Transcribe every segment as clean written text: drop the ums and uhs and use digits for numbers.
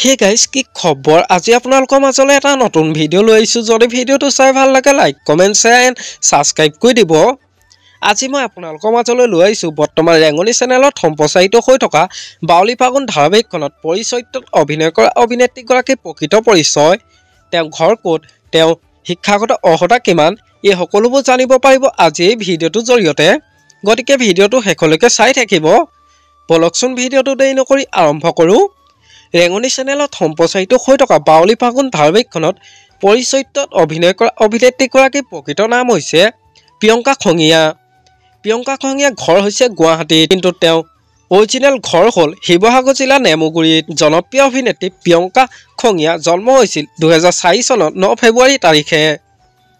hey guys কি খবৰ আজি আপোনালোকৰ মাজলৈ এটা নতুন ভিডিঅ' লৈ আহিছোঁ যদি ভিডিঅ'টো চাই ভাল লাগে like comment share and subscribe কৰি দিব আজি মই আপোনালোকৰ মাজলৈ লৈ আহিছোঁ বৰ্তমান ৰেঙনি চেনেলত সম্প্ৰচাৰিত হৈ থকা বাউলী ফাগুন ধাৰাবাহিকখনত পৰিচয়ত অভিনয় কৰা অভিনেত্ৰীগৰাকীৰ প্ৰকৃত পৰিচয় তেওঁ ঘৰ ক'ত তেওঁ শিক্ষাগত অৰ্হতা কিমান এই সকলোবোৰ জানিব পাৰিব আজি এই ভিডিঅ'টোৰ জৰিয়তে গতিকে ভিডিঅ'টো শেষলৈকে চাই থাকিব বলকচোন ভিডিঅ'টো দেৰি নকৰি আৰম্ভ কৰোঁ ৰেঙনি চেনেলত সম্প্ৰচাৰিত হৈ থকা বাউলী ফাগুন ধাৰাবাহিকখনত পৰিচয়ত অভিনয় কৰা অভিনেত্ৰীগৰাকীৰ প্ৰকৃত নাম হৈছে প্ৰিয়ংকা খঙীয়া ঘৰ হৈছে গুৱাহাটীত কিন্তু তেওঁ অৰিজিনেল ঘৰ হ'ল শিৱসাগৰ জিলা নেমুগুৰিত জনপ্ৰিয় অভিনেত্ৰী প্ৰিয়ংকা খঙীয়া জন্ম হৈছিল 2004 চনত 9 ফেব্ৰুৱাৰী তাৰিখে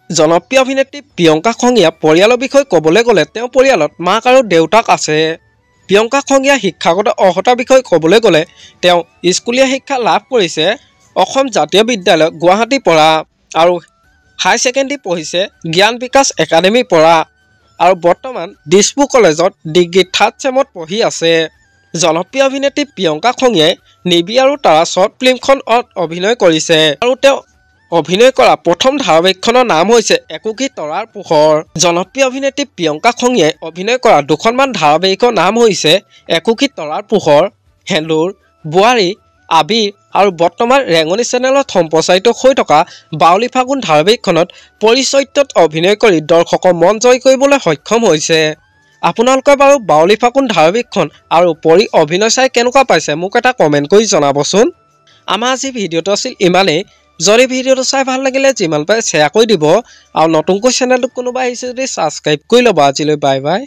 জনপ্ৰিয় অভিনেত্ৰী প্ৰিয়ংকা খঙীয়া পৰিয়ালৰ বিষয়ে ক'বলৈ গ'লে তেওঁ পৰিয়ালত মাক আৰু দেউতাক আছে প্ৰিয়ংকা খঙীয়া শিক্ষাগত অৰ্হতাৰ বিষয়ে ক'বলৈ গ'লে তেওঁ স্কুলীয়া শিক্ষা লাভ কৰিছে অসম জাতীয় বিদ্যালয় গুৱাহাটীৰ পৰা আৰু হাই ছেকেণ্ডেৰী পঢ়িছে জ্ঞান বিকাশ একাডেমীৰ পৰা আৰু বৰ্তমান দিছপুৰ কলেজত ডিগ্ৰী 3rd চেমত পঢ়ি আছে জনপ্ৰিয় অভিনেত্ৰী প্ৰিয়ংকা খঙীয়াই নিবি আৰু তাৰা শ্বৰ্ট ফিল্মখনত অভিনয় কৰিছে আৰু তেওঁ অভিনয় কৰা প্ৰথম ধাৰাবাহিকখনৰ নাম হৈছে একুকি তৰাৰ পোহৰ জনপ্ৰিয় অভিনেত্ৰী প্ৰিয়ংকা খঙীয়াই অভিনয় কৰা দুখনমান ধাৰাবাহিকৰ নাম হৈছে একুকি তৰাৰ পোহৰ হেন্দুৰ বোৱাৰী আবিৰ আৰু বৰ্তমান ৰেঙনি চেনেলত সম্প্ৰচাৰিত হৈ থকা বাউলী ফাগুন ধাৰাবাহিকখনত পৰিচয়ত অভিনয় কৰি দৰ্শকৰ মন জয় কৰিবলৈ সক্ষম হৈছে আপোনালোকে বাৰু বাউলী ফাগুন ধাৰাবাহিকখন আৰু পৰি অভিনয় চাই কেনেকুৱা পাইছে মোক এটা কমেণ্ট কৰি জনাবচোন আমাৰ আজি ভিডিঅ'টো আছিল ইমানেই যদি ভিডিঅ'টো চাই ভাল লাগিলে যিমান পাৰে শ্বেয়াৰ কৰি দিব আৰু নতুনকৈ চেনেলটোত কোনোবা আহিছে যদি ছাবস্ক্ৰাইব কৰি ল'ব আজিলৈ বাই বাই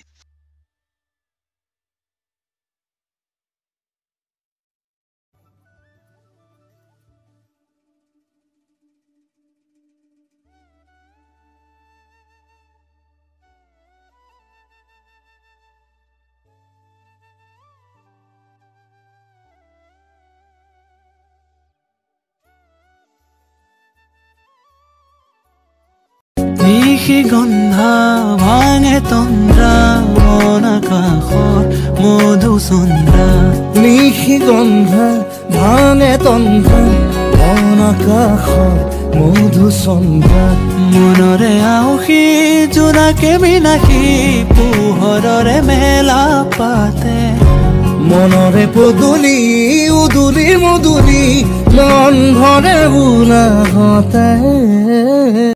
নিশি গন্ধা ভাঙে তন্দ্ৰা মন আকাশৰ মধুচন্দ্ৰা নিশি গন্ধা ভাঙে তন্দ্ৰা মন আকাশৰ মধুচন্দ্ৰা মনৰে আউসী জোনাকে বিলাসী পোহৰৰে মেলা পাতে মনৰে পদূলি উদুলি মধুলি মন ভৰে বোলাহতে